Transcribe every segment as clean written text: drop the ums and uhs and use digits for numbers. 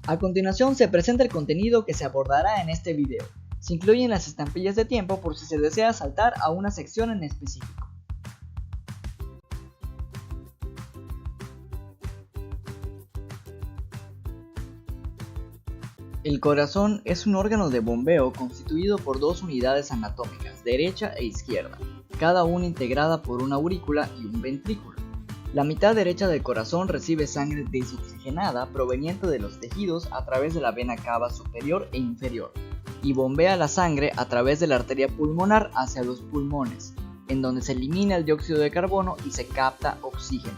A continuación se presenta el contenido que se abordará en este video. Se incluyen las estampillas de tiempo por si se desea saltar a una sección en específico. El corazón es un órgano de bombeo constituido por dos unidades anatómicas, derecha e izquierda, cada una integrada por una aurícula y un ventrículo. La mitad derecha del corazón recibe sangre desoxigenada proveniente de los tejidos a través de la vena cava superior e inferior, y bombea la sangre a través de la arteria pulmonar hacia los pulmones, en donde se elimina el dióxido de carbono y se capta oxígeno.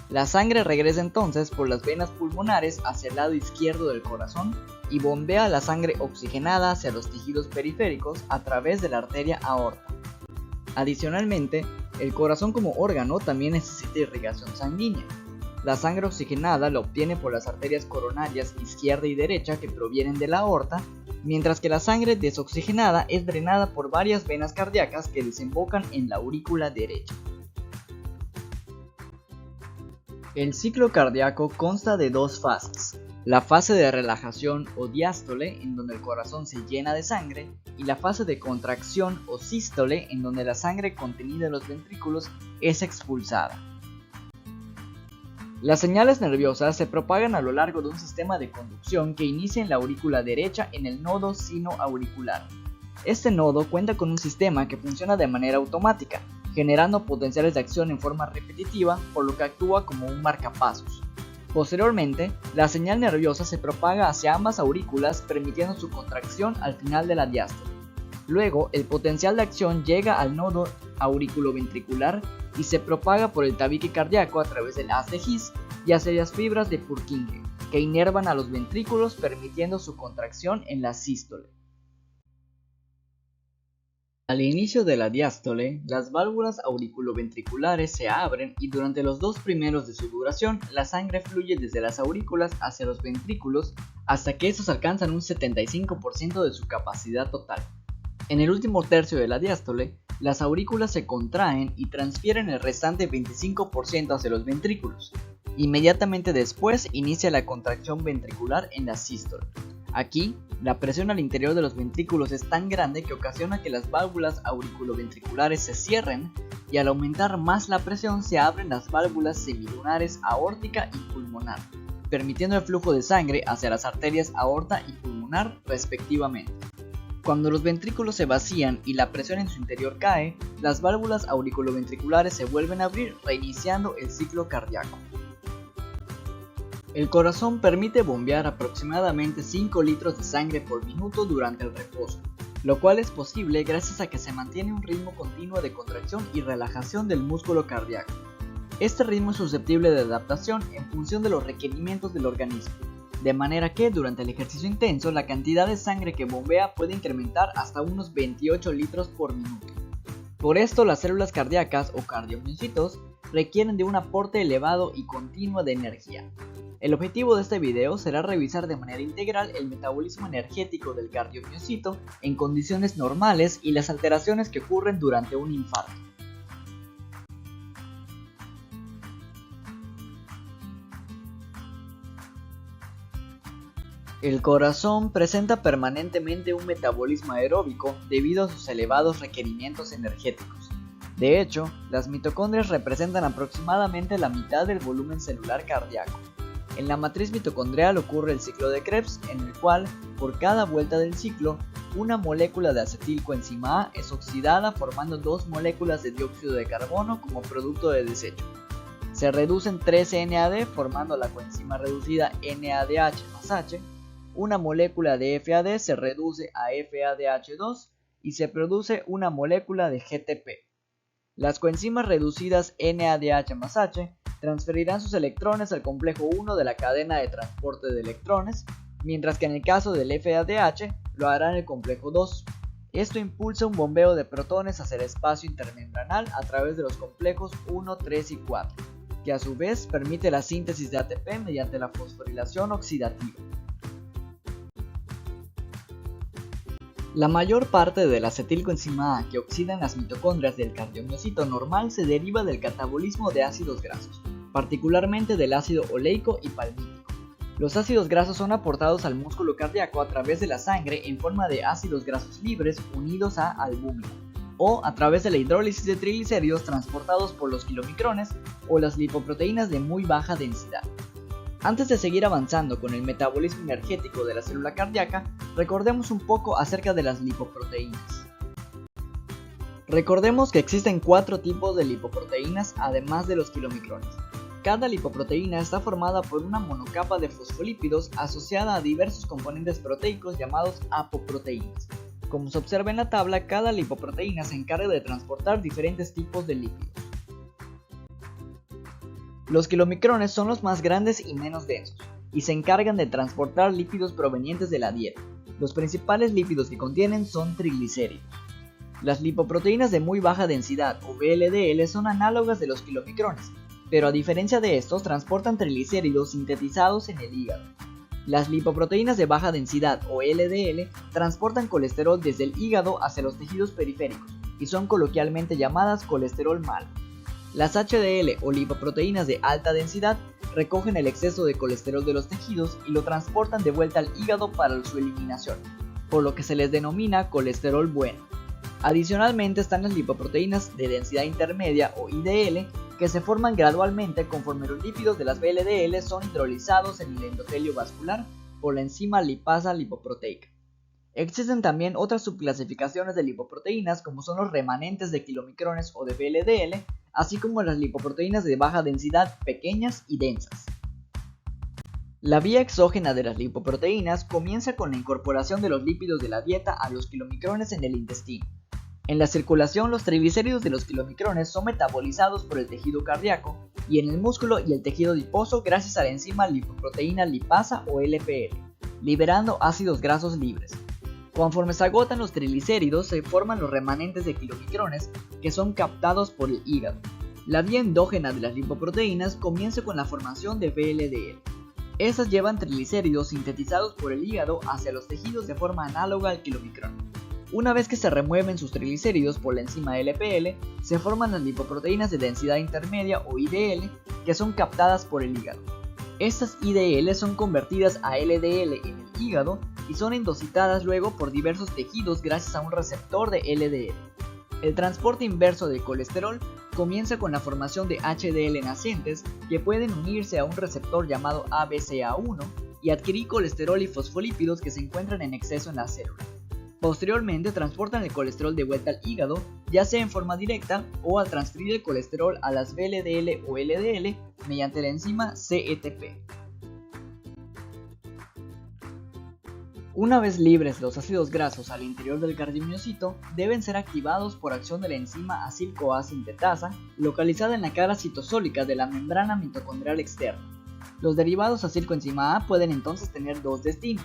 La sangre regresa entonces por las venas pulmonares hacia el lado izquierdo del corazón y bombea la sangre oxigenada hacia los tejidos periféricos a través de la arteria aorta. Adicionalmente, el corazón como órgano también necesita irrigación sanguínea. La sangre oxigenada la obtiene por las arterias coronarias izquierda y derecha que provienen de la aorta, mientras que la sangre desoxigenada es drenada por varias venas cardíacas que desembocan en la aurícula derecha. El ciclo cardíaco consta de dos fases: la fase de relajación o diástole, en donde el corazón se llena de sangre, y la fase de contracción o sístole, en donde la sangre contenida en los ventrículos es expulsada. Las señales nerviosas se propagan a lo largo de un sistema de conducción que inicia en la aurícula derecha en el nodo sinoauricular. Este nodo cuenta con un sistema que funciona de manera automática, generando potenciales de acción en forma repetitiva, por lo que actúa como un marcapasos. Posteriormente, la señal nerviosa se propaga hacia ambas aurículas, permitiendo su contracción al final de la diástole. Luego, el potencial de acción llega al nodo auriculoventricular y se propaga por el tabique cardíaco a través del haz de His y hacia las fibras de Purkinje, que inervan a los ventrículos, permitiendo su contracción en la sístole. Al inicio de la diástole, las válvulas auriculoventriculares se abren y durante los dos primeros de su duración, la sangre fluye desde las aurículas hacia los ventrículos hasta que estos alcanzan un 75% de su capacidad total. En el último tercio de la diástole, las aurículas se contraen y transfieren el restante 25% hacia los ventrículos. Inmediatamente después inicia la contracción ventricular en la sístole. Aquí, la presión al interior de los ventrículos es tan grande que ocasiona que las válvulas auriculoventriculares se cierren, y al aumentar más la presión se abren las válvulas semilunares aórtica y pulmonar, permitiendo el flujo de sangre hacia las arterias aorta y pulmonar respectivamente. Cuando los ventrículos se vacían y la presión en su interior cae, las válvulas auriculoventriculares se vuelven a abrir, reiniciando el ciclo cardíaco. El corazón permite bombear aproximadamente 5 litros de sangre por minuto durante el reposo, lo cual es posible gracias a que se mantiene un ritmo continuo de contracción y relajación del músculo cardíaco. Este ritmo es susceptible de adaptación en función de los requerimientos del organismo, de manera que durante el ejercicio intenso la cantidad de sangre que bombea puede incrementar hasta unos 28 litros por minuto. Por esto, las células cardíacas o cardiomiocitos requieren de un aporte elevado y continuo de energía. El objetivo de este video será revisar de manera integral el metabolismo energético del cardiomiocito en condiciones normales y las alteraciones que ocurren durante un infarto. El corazón presenta permanentemente un metabolismo aeróbico debido a sus elevados requerimientos energéticos. De hecho, las mitocondrias representan aproximadamente la mitad del volumen celular cardíaco. En la matriz mitocondrial ocurre el ciclo de Krebs, en el cual, por cada vuelta del ciclo, una molécula de acetilcoenzima A es oxidada formando dos moléculas de dióxido de carbono como producto de desecho. Se reducen 3 NAD formando la coenzima reducida NADH más H, una molécula de FAD se reduce a FADH2 y se produce una molécula de GTP. Las coenzimas reducidas NADH más H transferirán sus electrones al complejo 1 de la cadena de transporte de electrones, mientras que en el caso del FADH lo hará en el complejo 2. Esto impulsa un bombeo de protones hacia el espacio intermembranal a través de los complejos 1, 3 y 4, que a su vez permite la síntesis de ATP mediante la fosforilación oxidativa. La mayor parte de la acetilcoenzima A que oxida en las mitocondrias del cardiomiocito normal se deriva del catabolismo de ácidos grasos, particularmente del ácido oleico y palmítico. Los ácidos grasos son aportados al músculo cardíaco a través de la sangre en forma de ácidos grasos libres unidos a albúmina, o a través de la hidrólisis de triglicéridos transportados por los kilomicrones o las lipoproteínas de muy baja densidad. Antes de seguir avanzando con el metabolismo energético de la célula cardíaca, recordemos un poco acerca de las lipoproteínas. Recordemos que existen 4 tipos de lipoproteínas además de los kilomicrones. Cada lipoproteína está formada por una monocapa de fosfolípidos asociada a diversos componentes proteicos llamados apoproteínas. Como se observa en la tabla, cada lipoproteína se encarga de transportar diferentes tipos de lípidos. Los kilomicrones son los más grandes y menos densos, y se encargan de transportar lípidos provenientes de la dieta. Los principales lípidos que contienen son triglicéridos. Las lipoproteínas de muy baja densidad o VLDL son análogas de los kilomicrones, pero a diferencia de estos transportan triglicéridos sintetizados en el hígado. Las lipoproteínas de baja densidad o LDL transportan colesterol desde el hígado hacia los tejidos periféricos y son coloquialmente llamadas colesterol malo. Las HDL o lipoproteínas de alta densidad recogen el exceso de colesterol de los tejidos y lo transportan de vuelta al hígado para su eliminación, por lo que se les denomina colesterol bueno. Adicionalmente están las lipoproteínas de densidad intermedia o IDL, que se forman gradualmente conforme los lípidos de las VLDL son hidrolizados en el endotelio vascular por la enzima lipasa lipoproteica. Existen también otras subclasificaciones de lipoproteínas como son los remanentes de kilomicrones o de VLDL, así como las lipoproteínas de baja densidad pequeñas y densas. La vía exógena de las lipoproteínas comienza con la incorporación de los lípidos de la dieta a los kilomicrones en el intestino. En la circulación, los triglicéridos de los kilomicrones son metabolizados por el tejido cardíaco y en el músculo y el tejido adiposo gracias a la enzima lipoproteína lipasa o LPL, liberando ácidos grasos libres. Conforme se agotan los triglicéridos, se forman los remanentes de kilomicrones que son captados por el hígado. La vía endógena de las lipoproteínas comienza con la formación de VLDL. Estas llevan triglicéridos sintetizados por el hígado hacia los tejidos de forma análoga al kilomicrón. Una vez que se remueven sus triglicéridos por la enzima LPL, se forman las lipoproteínas de densidad intermedia o IDL que son captadas por el hígado. Estas IDL son convertidas a LDL en el hígado y son endocitadas luego por diversos tejidos gracias a un receptor de LDL. El transporte inverso del colesterol comienza con la formación de HDL nacientes que pueden unirse a un receptor llamado ABCA1 y adquirir colesterol y fosfolípidos que se encuentran en exceso en la célula. Posteriormente transportan el colesterol de vuelta al hígado, ya sea en forma directa o al transferir el colesterol a las VLDL o LDL mediante la enzima CETP. Una vez libres los ácidos grasos al interior del cardiomiocito, deben ser activados por acción de la enzima acil-CoA sintetasa, localizada en la cara citosólica de la membrana mitocondrial externa. Los derivados acilcoenzima A pueden entonces tener dos destinos.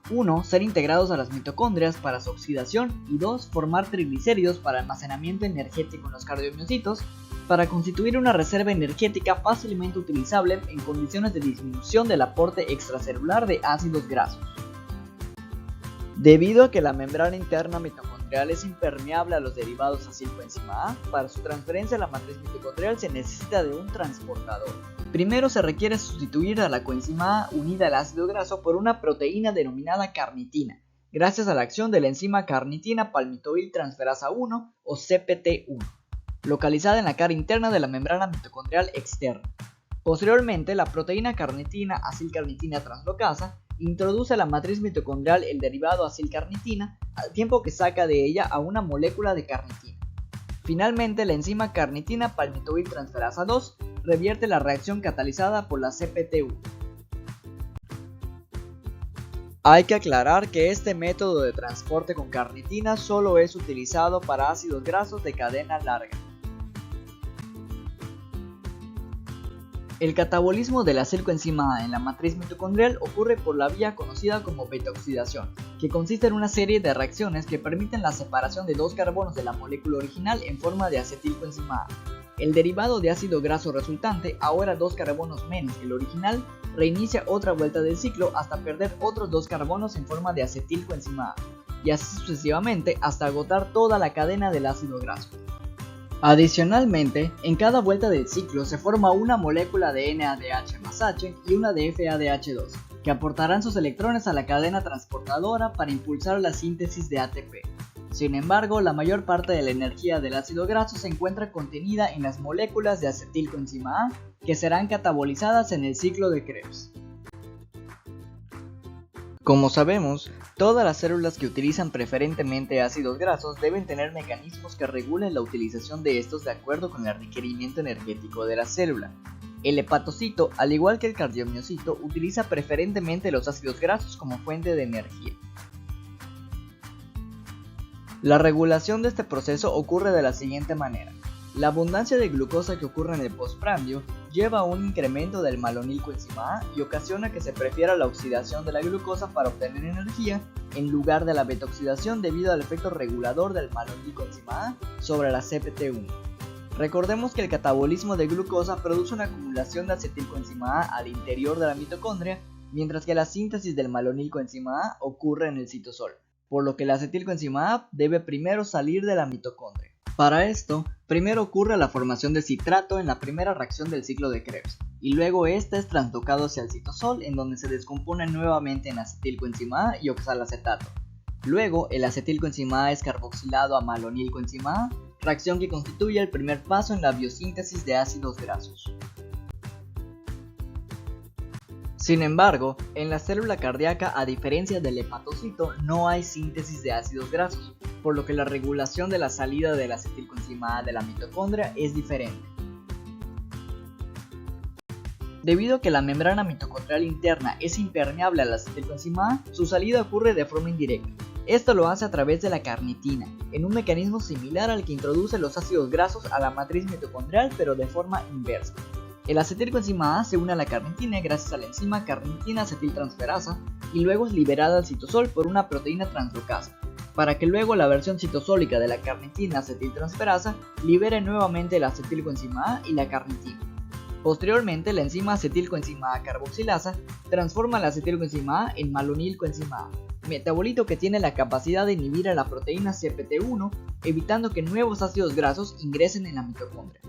1. Ser integrados a las mitocondrias para su oxidación y 2. Formar triglicéridos para almacenamiento energético en los cardiomiocitos para constituir una reserva energética fácilmente utilizable en condiciones de disminución del aporte extracelular de ácidos grasos. Debido a que la membrana interna mitocondrial es impermeable a los derivados acilcoenzima A, para su transferencia a la matriz mitocondrial se necesita de un transportador. Primero se requiere sustituir a la coenzima A unida al ácido graso por una proteína denominada carnitina, gracias a la acción de la enzima carnitina palmitoil transferasa 1 o CPT1, localizada en la cara interna de la membrana mitocondrial externa. Posteriormente, la proteína carnitina acilcarnitina translocasa introduce a la matriz mitocondrial el derivado acilcarnitina al tiempo que saca de ella a una molécula de carnitina. Finalmente, la enzima carnitina palmitoil transferasa 2 revierte la reacción catalizada por la CPT1. Hay que aclarar que este método de transporte con carnitina solo es utilizado para ácidos grasos de cadena larga. El catabolismo de la acilcoenzima A en la matriz mitocondrial ocurre por la vía conocida como beta-oxidación, que consiste en una serie de reacciones que permiten la separación de dos carbonos de la molécula original en forma de acetilcoenzima A. El derivado de ácido graso resultante, ahora 2 carbonos menos que el original, reinicia otra vuelta del ciclo hasta perder otros 2 carbonos en forma de acetilcoenzima A, y así sucesivamente hasta agotar toda la cadena del ácido graso. Adicionalmente, en cada vuelta del ciclo se forma una molécula de NADH más H y una de FADH2, que aportarán sus electrones a la cadena transportadora para impulsar la síntesis de ATP. Sin embargo, la mayor parte de la energía del ácido graso se encuentra contenida en las moléculas de acetilcoenzima A, que serán catabolizadas en el ciclo de Krebs. Como sabemos, todas las células que utilizan preferentemente ácidos grasos deben tener mecanismos que regulen la utilización de estos de acuerdo con el requerimiento energético de la célula. El hepatocito, al igual que el cardiomiocito, utiliza preferentemente los ácidos grasos como fuente de energía. La regulación de este proceso ocurre de la siguiente manera. La abundancia de glucosa que ocurre en el postprandio lleva a un incremento del malonilcoenzima A y ocasiona que se prefiera la oxidación de la glucosa para obtener energía en lugar de la beta-oxidación debido al efecto regulador del malonilcoenzima A sobre la CPT1. Recordemos que el catabolismo de glucosa produce una acumulación de acetilcoenzima A al interior de la mitocondria, mientras que la síntesis del malonilcoenzima A ocurre en el citosol, por lo que el acetilcoenzima A debe primero salir de la mitocondria. Para esto, primero ocurre la formación de citrato en la primera reacción del ciclo de Krebs, y luego este es trasladado hacia el citosol, en donde se descompone nuevamente en acetilcoenzima A y oxalacetato. Luego, el acetilcoenzima A es carboxilado a malonilcoenzima A, reacción que constituye el primer paso en la biosíntesis de ácidos grasos. Sin embargo, en la célula cardíaca, a diferencia del hepatocito, no hay síntesis de ácidos grasos, por lo que la regulación de la salida del acetilcoenzima A de la mitocondria es diferente. Debido a que la membrana mitocondrial interna es impermeable al acetilcoenzima A, su salida ocurre de forma indirecta. Esto lo hace a través de la carnitina, en un mecanismo similar al que introduce los ácidos grasos a la matriz mitocondrial, pero de forma inversa. El acetilcoenzima A se une a la carnitina gracias a la enzima carnitina acetiltransferasa y luego es liberada al citosol por una proteína translocasa, para que luego la versión citosólica de la carnitina acetiltransferasa libere nuevamente el acetilcoenzima A y la carnitina. Posteriormente, la enzima acetilcoenzima A carboxilasa transforma la acetilcoenzima A en malonilcoenzima A, metabolito que tiene la capacidad de inhibir a la proteína CPT1, evitando que nuevos ácidos grasos ingresen en la mitocondria.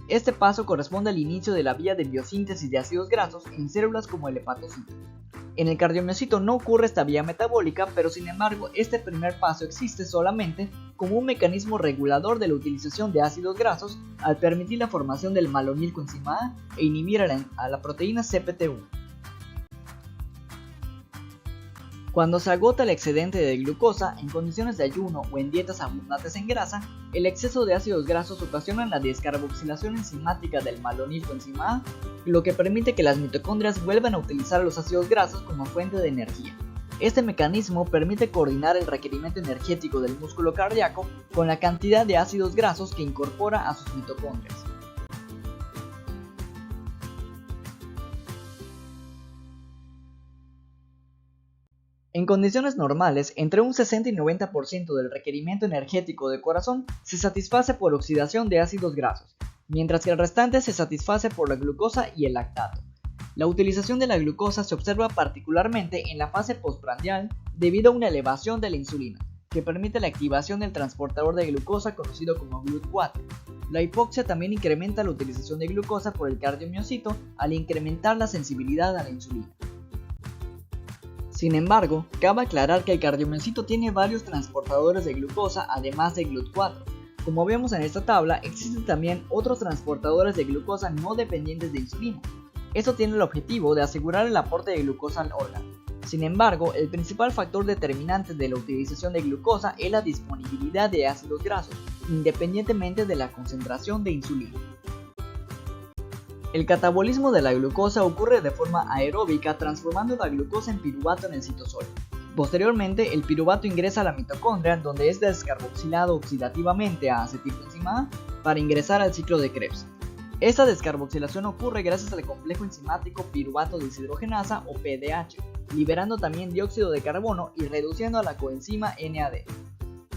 Este paso corresponde al inicio de la vía de biosíntesis de ácidos grasos en células como el hepatocito. En el cardiomiocito no ocurre esta vía metabólica, pero sin embargo este primer paso existe solamente como un mecanismo regulador de la utilización de ácidos grasos al permitir la formación del malonilcoenzima A e inhibir a la proteína CPT1. Cuando se agota el excedente de glucosa en condiciones de ayuno o en dietas abundantes en grasa, el exceso de ácidos grasos ocasiona la descarboxilación enzimática del malonilcoenzima A, lo que permite que las mitocondrias vuelvan a utilizar los ácidos grasos como fuente de energía. Este mecanismo permite coordinar el requerimiento energético del músculo cardíaco con la cantidad de ácidos grasos que incorpora a sus mitocondrias. En condiciones normales, entre un 60 y 90% del requerimiento energético del corazón se satisface por oxidación de ácidos grasos, mientras que el restante se satisface por la glucosa y el lactato. La utilización de la glucosa se observa particularmente en la fase postprandial debido a una elevación de la insulina, que permite la activación del transportador de glucosa conocido como GLUT4. La hipoxia también incrementa la utilización de glucosa por el cardiomiocito al incrementar la sensibilidad a la insulina. Sin embargo, cabe aclarar que el cardiomiocito tiene varios transportadores de glucosa además de GLUT4. Como vemos en esta tabla, existen también otros transportadores de glucosa no dependientes de insulina. Esto tiene el objetivo de asegurar el aporte de glucosa al órgano. Sin embargo, el principal factor determinante de la utilización de glucosa es la disponibilidad de ácidos grasos, independientemente de la concentración de insulina. El catabolismo de la glucosa ocurre de forma aeróbica transformando la glucosa en piruvato en el citosol. Posteriormente, el piruvato ingresa a la mitocondria donde es descarboxilado oxidativamente a acetilcoenzima A para ingresar al ciclo de Krebs. Esta descarboxilación ocurre gracias al complejo enzimático piruvato deshidrogenasa o PDH, liberando también dióxido de carbono y reduciendo a la coenzima NAD.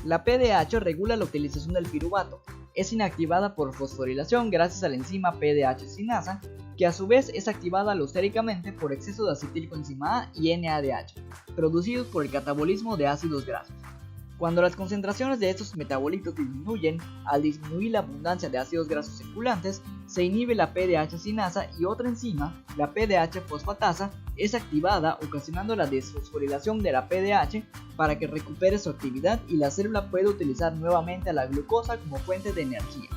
La PDH regula la utilización del piruvato. Es inactivada por fosforilación gracias a la enzima PDH sinasa, que a su vez es activada alostéricamente por exceso de acetilcoenzima A y NADH, producidos por el catabolismo de ácidos grasos. Cuando las concentraciones de estos metabolitos disminuyen, al disminuir la abundancia de ácidos grasos circulantes, se inhibe la PDH sinasa y otra enzima, la PDH fosfatasa, es activada ocasionando la desfosforilación de la PDH para que recupere su actividad y la célula pueda utilizar nuevamente a la glucosa como fuente de energía.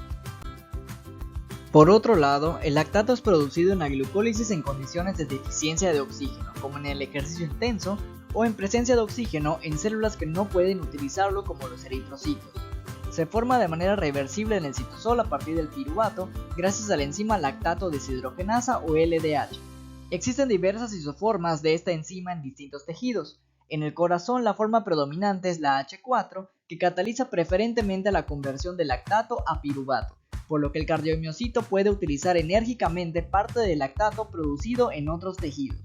Por otro lado, el lactato es producido en la glucólisis en condiciones de deficiencia de oxígeno, como en el ejercicio intenso, o en presencia de oxígeno en células que no pueden utilizarlo como los eritrocitos. Se forma de manera reversible en el citosol a partir del piruvato gracias a la enzima lactato deshidrogenasa o LDH. Existen diversas isoformas de esta enzima en distintos tejidos. En el corazón la forma predominante es la H4, que cataliza preferentemente la conversión de lactato a piruvato, por lo que el cardiomiocito puede utilizar enérgicamente parte del lactato producido en otros tejidos.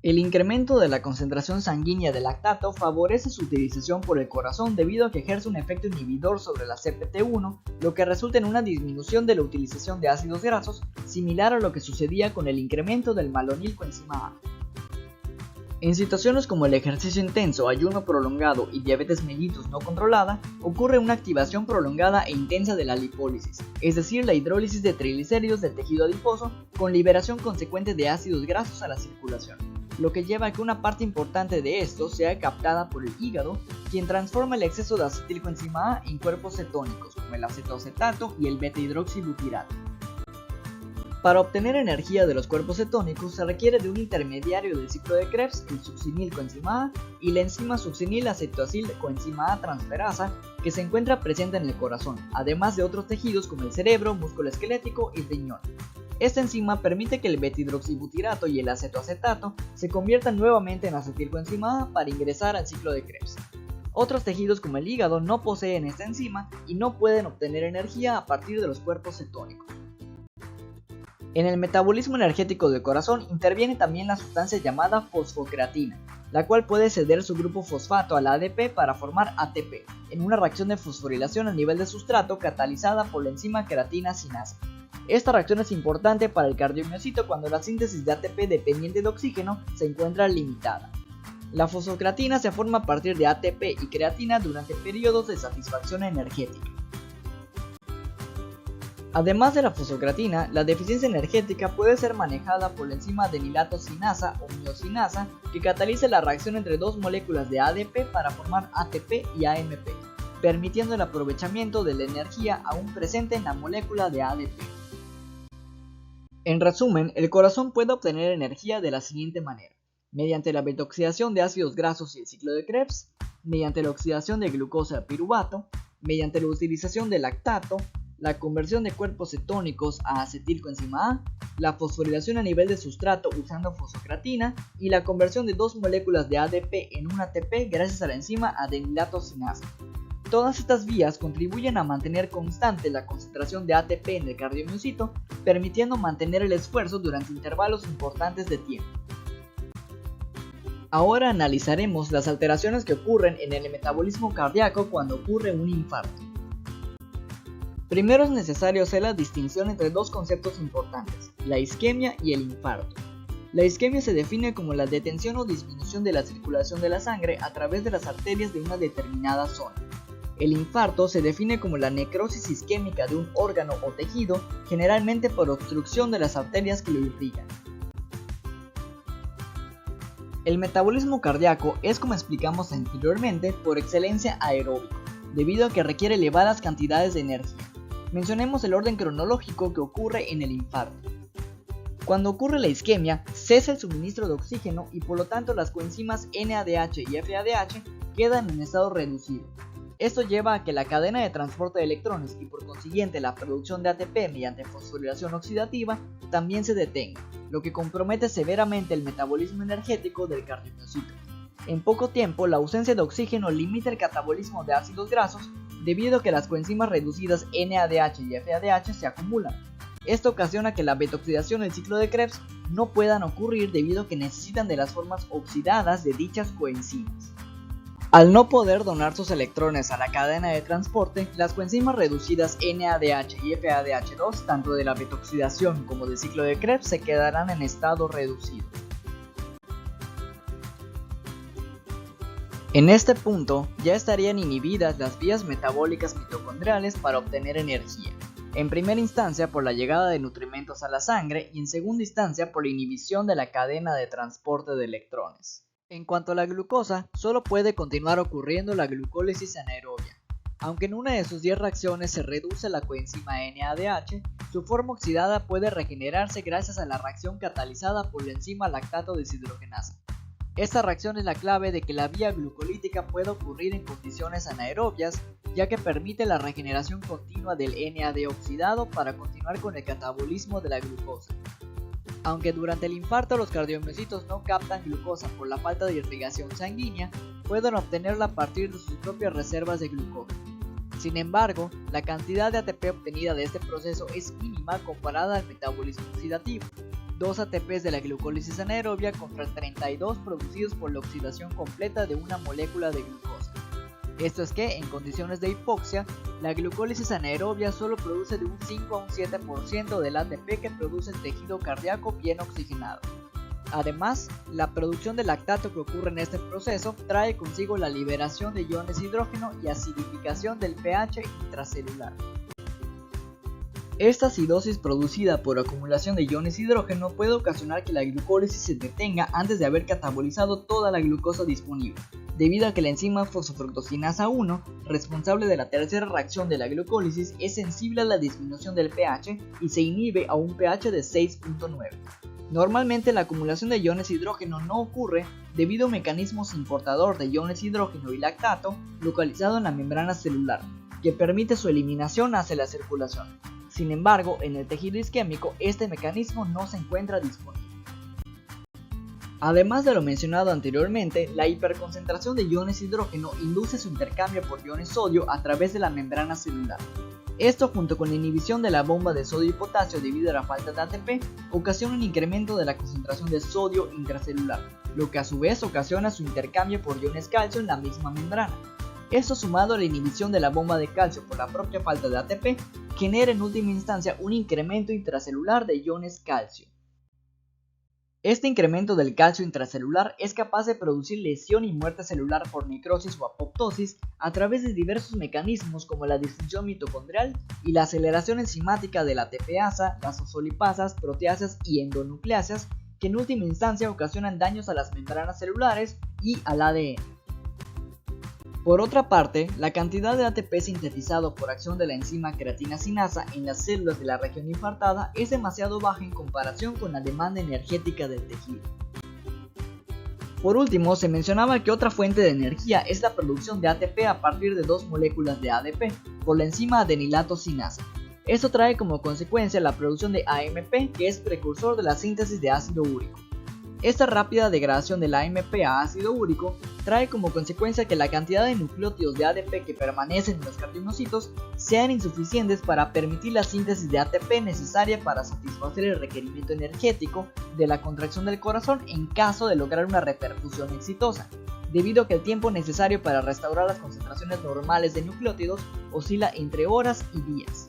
El incremento de la concentración sanguínea de lactato favorece su utilización por el corazón debido a que ejerce un efecto inhibidor sobre la CPT1, lo que resulta en una disminución de la utilización de ácidos grasos, similar a lo que sucedía con el incremento del malonilcoenzima A. En situaciones como el ejercicio intenso, ayuno prolongado y diabetes mellitus no controlada, ocurre una activación prolongada e intensa de la lipólisis, es decir, la hidrólisis de triglicéridos del tejido adiposo con liberación consecuente de ácidos grasos a la circulación, lo que lleva a que una parte importante de esto sea captada por el hígado, quien transforma el exceso de acetilcoenzima A en cuerpos cetónicos, como el acetoacetato y el beta-hidroxibutirato. Para obtener energía de los cuerpos cetónicos se requiere de un intermediario del ciclo de Krebs, el succinilcoenzima A, y la enzima succinilacetoacilcoenzima A transferasa, que se encuentra presente en el corazón, además de otros tejidos como el cerebro, músculo esquelético y riñón. Esta enzima permite que el beta-hidroxibutirato y el acetoacetato se conviertan nuevamente en acetilcoenzima A para ingresar al ciclo de Krebs. Otros tejidos como el hígado no poseen esta enzima y no pueden obtener energía a partir de los cuerpos cetónicos. En el metabolismo energético del corazón interviene también la sustancia llamada fosfocreatina, la cual puede ceder su grupo fosfato al ADP para formar ATP, en una reacción de fosforilación a nivel de sustrato catalizada por la enzima creatina sinasa. Esta reacción es importante para el cardiomiocito cuando la síntesis de ATP dependiente de oxígeno se encuentra limitada. La fosfocreatina se forma a partir de ATP y creatina durante periodos de satisfacción energética. Además de la fosfocreatina, la deficiencia energética puede ser manejada por la enzima adenilato sinasa o miosinasa que cataliza la reacción entre dos moléculas de ADP para formar ATP y AMP, permitiendo el aprovechamiento de la energía aún presente en la molécula de ADP. En resumen, el corazón puede obtener energía de la siguiente manera: mediante la beta-oxidación de ácidos grasos y el ciclo de Krebs, mediante la oxidación de glucosa a piruvato, mediante la utilización de lactato, la conversión de cuerpos cetónicos a acetilcoenzima A, la fosforilación a nivel de sustrato usando fosfocreatina y la conversión de dos moléculas de ADP en un ATP gracias a la enzima adenilato sinasa. Todas estas vías contribuyen a mantener constante la concentración de ATP en el cardiomiocito, permitiendo mantener el esfuerzo durante intervalos importantes de tiempo. Ahora analizaremos las alteraciones que ocurren en el metabolismo cardíaco cuando ocurre un infarto. Primero es necesario hacer la distinción entre dos conceptos importantes, la isquemia y el infarto. La isquemia se define como la detención o disminución de la circulación de la sangre a través de las arterias de una determinada zona. El infarto se define como la necrosis isquémica de un órgano o tejido, generalmente por obstrucción de las arterias que lo irrigan. El metabolismo cardíaco es, como explicamos anteriormente, por excelencia aeróbico, debido a que requiere elevadas cantidades de energía. Mencionemos el orden cronológico que ocurre en el infarto. Cuando ocurre la isquemia, cesa el suministro de oxígeno y por lo tanto las coenzimas NADH y FADH quedan en estado reducido. Esto lleva a que la cadena de transporte de electrones y por consiguiente la producción de ATP mediante fosforilación oxidativa también se detenga, lo que compromete severamente el metabolismo energético del cardiomiocito. En poco tiempo, la ausencia de oxígeno limita el catabolismo de ácidos grasos debido a que las coenzimas reducidas NADH y FADH se acumulan. Esto ocasiona que la beta-oxidación y el ciclo de Krebs no puedan ocurrir debido a que necesitan de las formas oxidadas de dichas coenzimas. Al no poder donar sus electrones a la cadena de transporte, las coenzimas reducidas NADH y FADH2, tanto de la beta-oxidación como del ciclo de Krebs, se quedarán en estado reducido. En este punto, ya estarían inhibidas las vías metabólicas mitocondriales para obtener energía. en primera instancia por la llegada de nutrimentos a la sangre y en segunda instancia por la inhibición de la cadena de transporte de electrones. En cuanto a la glucosa, solo puede continuar ocurriendo la glucólisis anaerobia. Aunque en una de sus 10 reacciones se reduce la coenzima NADH, su forma oxidada puede regenerarse gracias a la reacción catalizada por la enzima lactato deshidrogenasa. Esta reacción es la clave de que la vía glucolítica pueda ocurrir en condiciones anaerobias, ya que permite la regeneración continua del NAD oxidado para continuar con el catabolismo de la glucosa. Aunque durante el infarto los cardiomiocitos no captan glucosa por la falta de irrigación sanguínea, pueden obtenerla a partir de sus propias reservas de glucosa. Sin embargo, la cantidad de ATP obtenida de este proceso es mínima comparada al metabolismo oxidativo. 2 ATPs de la glucólisis anaerobia contra 32 producidos por la oxidación completa de una molécula de glucosa. Esto es que, en condiciones de hipoxia, la glucólisis anaerobia solo produce de un 5 a un 7% del ATP que produce el tejido cardíaco bien oxigenado. Además, la producción de lactato que ocurre en este proceso trae consigo la liberación de iones hidrógeno y acidificación del pH intracelular. Esta acidosis producida por acumulación de iones hidrógeno puede ocasionar que la glucólisis se detenga antes de haber catabolizado toda la glucosa disponible, debido a que la enzima fosfofructosinasa 1, responsable de la tercera reacción de la glucólisis, es sensible a la disminución del pH y se inhibe a un pH de 6.9. Normalmente la acumulación de iones hidrógeno no ocurre debido a un mecanismo importador de iones hidrógeno y lactato localizado en la membrana celular, que permite su eliminación hacia la circulación. Sin embargo, en el tejido isquémico este mecanismo no se encuentra disponible. Además de lo mencionado anteriormente, la hiperconcentración de iones hidrógeno induce su intercambio por iones sodio a través de la membrana celular. Esto, junto con la inhibición de la bomba de sodio y potasio debido a la falta de ATP, ocasiona un incremento de la concentración de sodio intracelular, lo que a su vez ocasiona su intercambio por iones calcio en la misma membrana. Esto, sumado a la inhibición de la bomba de calcio por la propia falta de ATP, genera en última instancia un incremento intracelular de iones calcio. Este incremento del calcio intracelular es capaz de producir lesión y muerte celular por necrosis o apoptosis a través de diversos mecanismos como la disfunción mitocondrial y la aceleración enzimática de la ATPasa, las fosfolipasas, proteasas y endonucleasas, que en última instancia ocasionan daños a las membranas celulares y al ADN. Por otra parte, la cantidad de ATP sintetizado por acción de la enzima creatina sinasa en las células de la región infartada es demasiado baja en comparación con la demanda energética del tejido. Por último, se mencionaba que otra fuente de energía es la producción de ATP a partir de 2 moléculas de ADP por la enzima adenilato sinasa. Esto trae como consecuencia la producción de AMP, que es precursor de la síntesis de ácido úrico. Esta rápida degradación del AMP a ácido úrico trae como consecuencia que la cantidad de nucleótidos de ADP que permanecen en los cardiomiocitos sean insuficientes para permitir la síntesis de ATP necesaria para satisfacer el requerimiento energético de la contracción del corazón en caso de lograr una reperfusión exitosa, debido a que el tiempo necesario para restaurar las concentraciones normales de nucleótidos oscila entre horas y días.